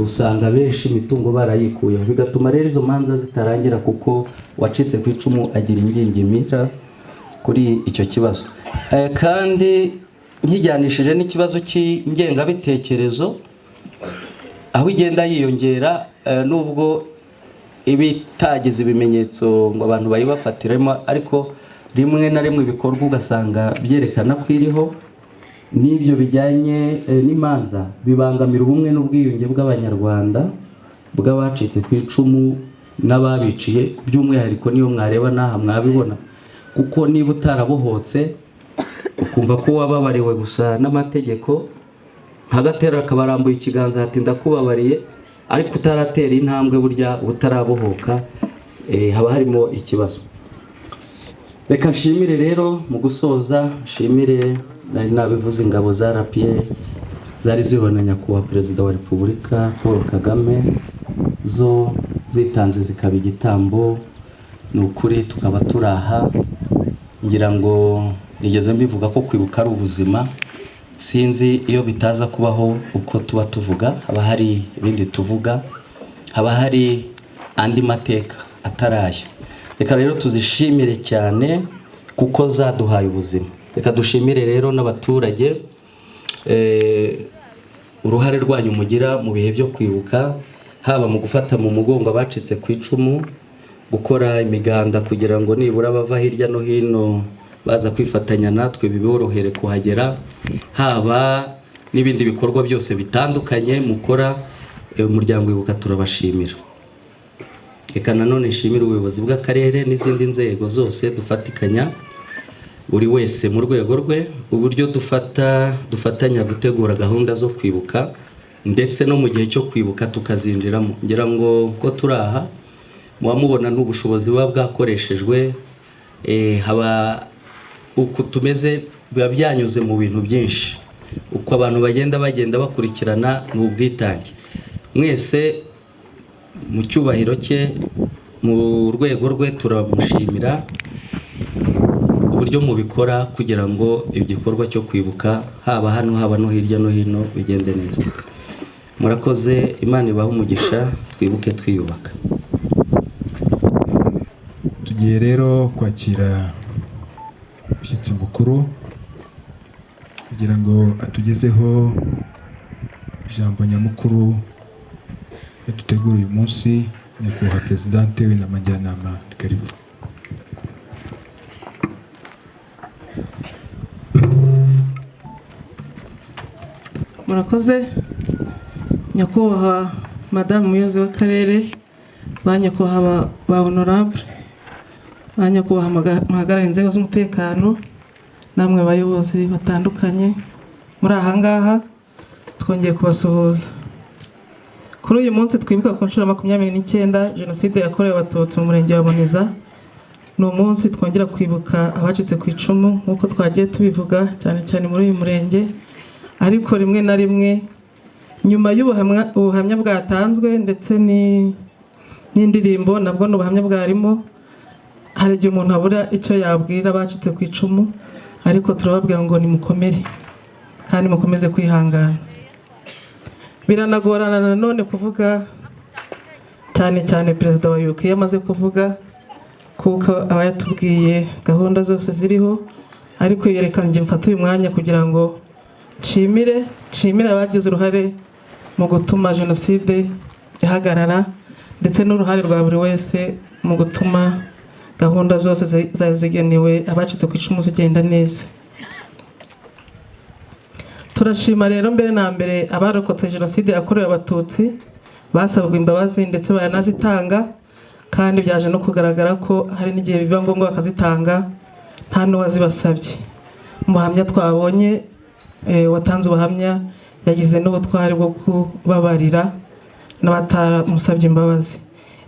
I: usanga benshi imitungo barayikuyeho, bigatuma rero izo manza zitarangira, kuko wacitse ku icumu agira ingingimira kuri icyo kibazo. Kandi nkijyanishije n'ikibazo cy'ingengabitekerezo, aho igenda yiyongera, nubwo ibitagize ibimenyetso ngo abantu bayibafatiremo, ariko rimwe na rimwe ibikorwa ugasanga byerekana ko iriho. N'ibyo bijyanye n'imanza bibangamira ubumwe n'ubwiyunge bw'abanyarwanda, bw'abacitse ku icumu n'ababiciye. By'umwihariko niyo mwareba n'aha mwabibona, kuko niba utarabohotse ukumva ko wababariwe gusa n'amategeko, hagatera akabarambuye ikiganza ati ndakubabariye, ariko utaratera intambwe burya utarabohoka, haba harimo ikibazo. Reka nshimire rero mu gusoza, nshimire nari nabivuze ingabo za RPA zari zibona nyakubahwa Perezida wa Repubulika Paul Kagame, zo zitanze zikaba igitambo. Ni ukuri tukaba turaha, ngira ngo nigeze mbivuga ko kwibuka ari ubuzima. Sinzi iyo bitaza kubaho uko tuba tuvuga, haba hari ibindi tuvuga, haba hari andi mateka ataraya. Reka rero tuzishimire cyane kuko zaduhaye ubuzima. Reka dushimire rero n'abaturage uruhare rwanyu mugira mu bihe byo kwibuka, haba mu gufata mu mugongo abacitse ku icumu, gukora imiganda kugira ngo nibura bava hirya no hino baza kwifatanya natwe biborohere kuhagera, haba n'ibindi bikorwa byose bitandukanye mukora. Umuryango Ibuka turabashimira. Reka nanone nshimire ubuyobozi bw'akarere n'izindi nzego zose dufatikanya, buri wese mu rwego rwe, uburyo dufatanya gutegura gahunda zo kwibuka, ndetse no mu gihe cyo kwibuka tukazinjiramo. Ngira ngo ko turaha muba mubona n'ubushobozi buba bwakoreshejwe, haba uku tumeze biba byanyuze mu bintu byinshi, uko abantu bagenda bakurikirana ni ubwitange. Mwese mu cyubahiro cye, mu rwego rwe turamushimira uburyo mubikora kugira ngo igikorwa cyo kwibuka haba hano haba no hirya no hino bigende neza. Murakoze, Imana ibahe umugisha, twibuke twiyubaka.
F: Tugiye rero kwakira umushyitsi mukuru kugira ngo atugezeho ijambo nyamukuru dutegura uyu munsi. Nyakubahwa Perezidante w'inama njyanama, karibu.
J: Murakoze nyakubahwa Madamu Umuyobozi w'Akarere, ba nyakubahwa ba honorable, ba nyakubahwa muhagarariye inzego z'umutekano, namwe bayobozi batandukanye muri aha ngaha, twongeye kubasuhuza. Kuri uyu munsi twibuka ku nshuro 29 Jenoside yakorewe Abatutsi mu murenge wa Muniza. Ni umunsi twongera kwibuka abacitse ku icumu nk'uko twagiye tubivuga cyane cyane muri uyu murenge, ariko rimwe na rimwe nyuma y'ubuhamya bwatanzwe ndetse n'indirimbo nabwo n'ubuhamya bwarimo, hari igihe umuntu abura icyo yabwira abacitse ku icumu, ariko turababwira ngo nimukomere kandi mukomeze kwihangana. Biranagorana nanone kuvuga cyane cyane Perezida wa UK yamaze kuvuga, kuko aba yatubwiye gahunda zose ziriho, ariko yerekana ngiye mfata uyu mwanya kugira ngo nshimire abagize uruhare mu gutuma Jenoside ihagarara, ndetse n'uruhare rwa buri wese mu gutuma gahunda zose zazigenewe abacitse ku icumu zigenda neza. Turashima rero mbere na mbere abarokotse Jenoside yakorewe Abatutsi, basabwe imbabazi ndetse baranazitanga, kandi byaje no kugaragara ko hari n'igihe biba ngombwa bakazitanga nta n'uwazibasabye. Mu buhamya twabonye, watanze ubuhamya yagize n'ubutwari bwo kubabarira n'abataramusabye imbabazi.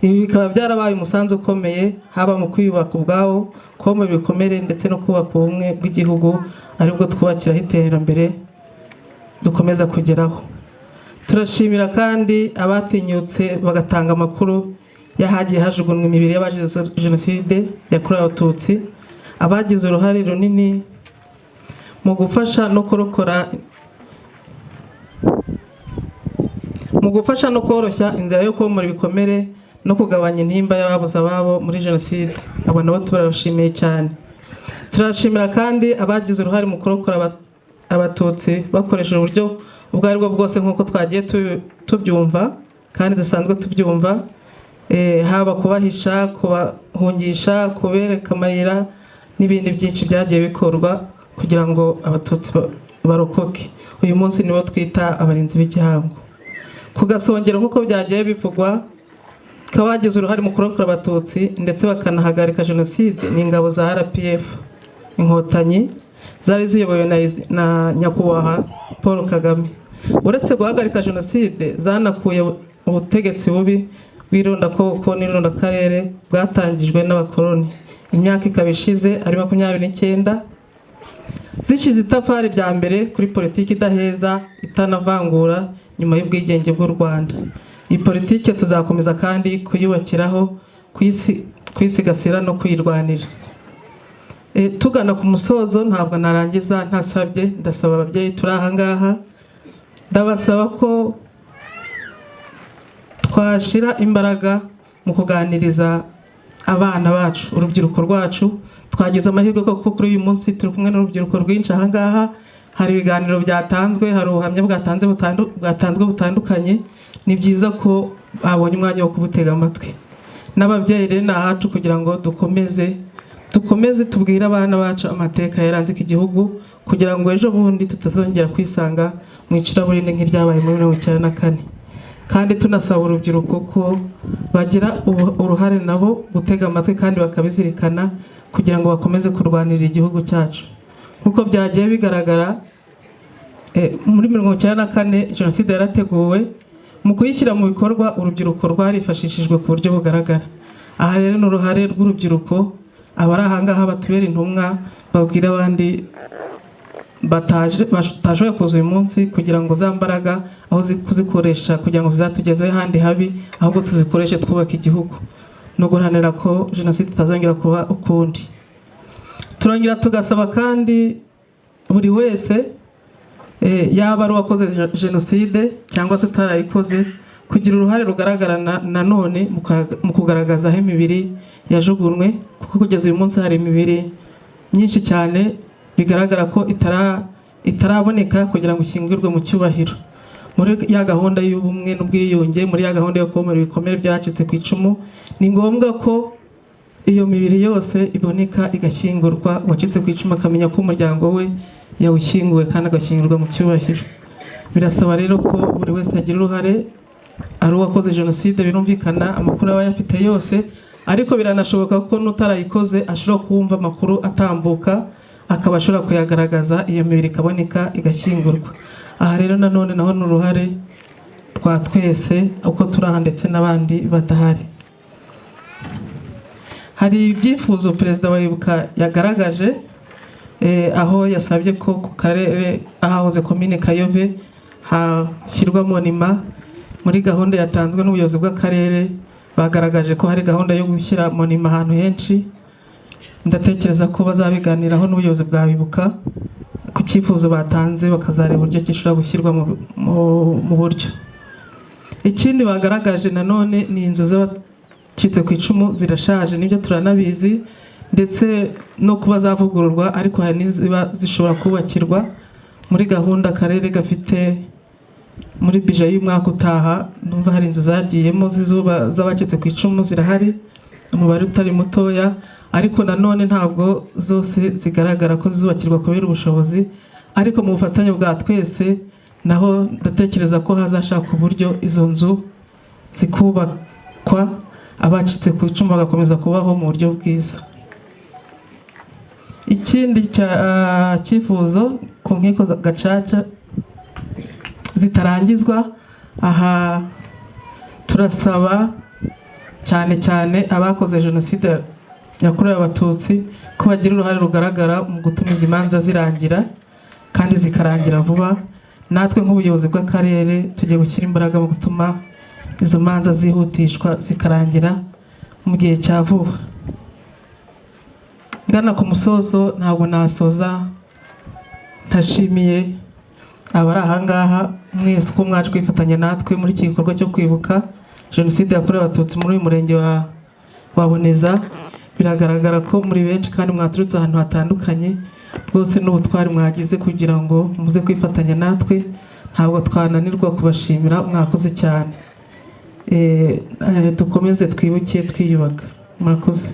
J: Ibi bikaba byarabaye umusanzu ukomeye, haba mu kwiyubaka ubwawo, kuba mu bikomere, ndetse no kubaka ubumwe bw'igihugu, aribwo twubakiraho iterambere dukomeza kugeraho. Turashimira kandi abatinyutse bagatanga amakuru yahagiye hajugunywa imibiri y'abazize Jenoside yakorewe Abatutsi, abagize uruhare runini mu gufasha no kurokora, mu gufasha no koroshya inzira yo komora ibikomere no kugabanya intimba y'ababuze ababo muri Jenoside. Abo nabo turabashimiye cyane. Turashimira kandi abagize uruhare mu kurokora Abatutsi bakoresheje uburyo ubwo aribwo bwose nk'uko twagiye tubyumva kandi dusanzwe tubyumva, haba kubahisha, kubahungisha, kubereka amayira n'ibindi byinshi byagiye bikorwa kugira ngo Abatutsi barokoke. Uyu munsi nibo twita abarinzi b'igihango. Ku Gasongero nk'uko byagiye bivugwa, ko bagize uruhare mu kurokora Abatutsi ndetse bakanahagarika Jenoside ni ingabo za RPF Inkotanyi, zari ziyobowe na nyakubahwa Paul Kagame. Uretse guhagarika Jenoside, zanakuye ubutegetsi bubi bw'irondakoko n'irondakarere bwatangijwe n'abakoloni. Imyaka ikaba ishize ari 29, zishize itafari rya mbere kuri politiki idaheza itanavangura nyuma y'ubwigenge bw'u Rwanda. Iyi politiki tuzakomeza kandi kuyubakiraho, kwisigasira no kuyirwanira. Tugana ku musozo, ntabwo narangiza ntasabye, ndasaba ababyeyi turi aha ngaha, ndabasaba ko twashira imbaraga mu kuganiriza abana bacu, urubyiruko rwacu. Twagize amahirwe ko kuri uyu munsi turi kumwe n'urubyiruko rwinshi aha ngaha, hari ibiganiro byatanzwe, hari ubuhamya bwatanzwe butandukanye. Ni byiza ko babonye umwanya wo kubutega amatwi. N'ababyeyi rero ni ahacu kugira ngo dukomeze tubwire abana bacu amateka yaranze iki gihugu, kugira ngo ejo bundi tutazongera kwisanga mu icuraburindi nk'iryabaye muri 1994. Kandi tunasaba urubyiruko ko bagira uruhare nabo gutega amatwi kandi bakabizirikana, kugira ngo bakomeze kurwanirira igihugu cyacu. Nkuko byagiye bigaragara, muri 1994 Jenoside yarateguwe. Mu kuyishyira mu bikorwa, urubyiruko rwarifashishijwe ku buryo bugaragara. Aha rero ni uruhare rw'urubyiruko abari ahangaha batubera intumwa babwira abandi batashoboye kuza uyu munsi kugira ngo za mbaraga aho kuzikoresha kugira ngo zizatugeze ahandi habi, ahubwo tuzikoreshe twubaka igihugu no guharanira ko jenoside itazongera kuba ukundi. Turongera tugasaba kandi buri wese yaba ari uwakoze jenoside cyangwa se utarayikoze kugira uruhare rugaragara nanone mu kugaragaza aho imibiri yajugunywe, kuko kugeza uyu munsi hari imibiri myinshi cyane bigaragara ko itaraboneka kugira ngo ishyingurwe mu cyubahiro. Muri ya gahunda y'ubumwe n'ubwiyunge, muri ya gahunda yo komora ibikomere byacitse ku icumu, ni ngombwa ko iyo mibiri yose iboneka igashyingurwa, uwacitse ku icumu akamenya ko umuryango we yawushyinguwe kandi agashyingurwa mu cyubahiro. Birasaba rero ko buri wese agira uruhare, ari uwakoze jenoside birumvikana amakuru aba yafite yose, ariko biranashoboka ko n'utarayikoze ashobora kumva amakuru atambuka akaba ashobora kuyagaragaza, iyo mibiri ikaboneka igashyingurwa. Aha rero nanone naho ni uruhare rwa twese uko turi aha ndetse n'abandi badahari. Hari ibyifuzo perezida wa Ibuka yagaragaje aho yasabye ko ku karere ahahoze komine Kayove hashyirwa monima. Muri gahunda yatanzwe n'ubuyobozi bw'akarere bagaragaje ko hari gahunda yo gushyira monima ahantu henshi. Ndatekereza ko bazabiganiraho n'ubuyobozi bwa Ibuka ku cyifuzo batanze, bakazareba uburyo gishobora gushyirwa mu buryo. Ikindi bagaragaje nanone ni inzu z'abacitse ku icumu zirashaje, nibyo turanabizi, ndetse no kuba zavugururwa, ariko hari n'iziba zishobora kubakirwa. Muri gahunda akarere gafite muri bije y'umwaka utaha, numva hari inzu zagiyemo z'abacitse ku icumu zirahari, umubare utari mutoya, ariko nanone ntabwo zose zigaragara ko zizubakirwa kubera ubushobozi, ariko mu bufatanye bwa twese naho ndatekereza ko hazashaka uburyo izo nzu zikubakwa, abacitse ku icumu bagakomeza kubaho mu buryo bwiza. Ikindi cyifuzo ku nkiko gacaca zitarangizwa, aha turasaba cyane cyane abakoze jenoside yakorewe abatutsi ko bagira uruhare rugaragara mu gutuma izi manza zirangira kandi zikarangira vuba. Natwe nk'ubuyobozi bw'akarere tugiye gushyira imbaraga mu gutuma izo manza zihutishwa zikarangira mu gihe cya vuba. Ngana ku musozo, ntabwo nasoza ntashimiye abari ahangaha mwese uko mwaje kwifatanya natwe muri iki gikorwa cyo kwibuka jenoside yakorewe abatutsi muri uyu murenge wa Boneza. Biragaragara ko muri benshi kandi mwaturutse ahantu hatandukanye, rwose n'ubutwari mwagize kugira ngo muze kwifatanya natwe, ntabwo twananirwa kubashimira, mwakoze cyane. Dukomeze twibuke twiyubaka. Murakoze.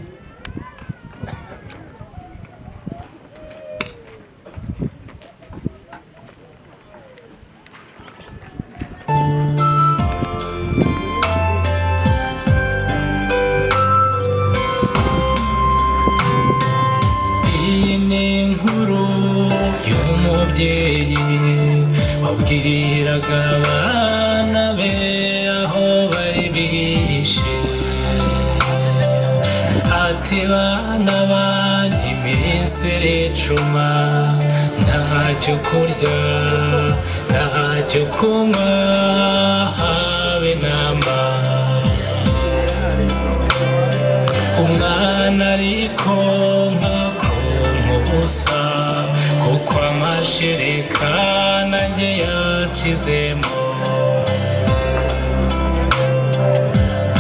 A: Wabwiraga abana be aho bari bishe, ati bana banjye iminsi iricuma, ntacyo kurya ntacyo kunywa habe namba. Umwana ariko nkakonka ubusa, kuko amashereka nanjye yacizemo.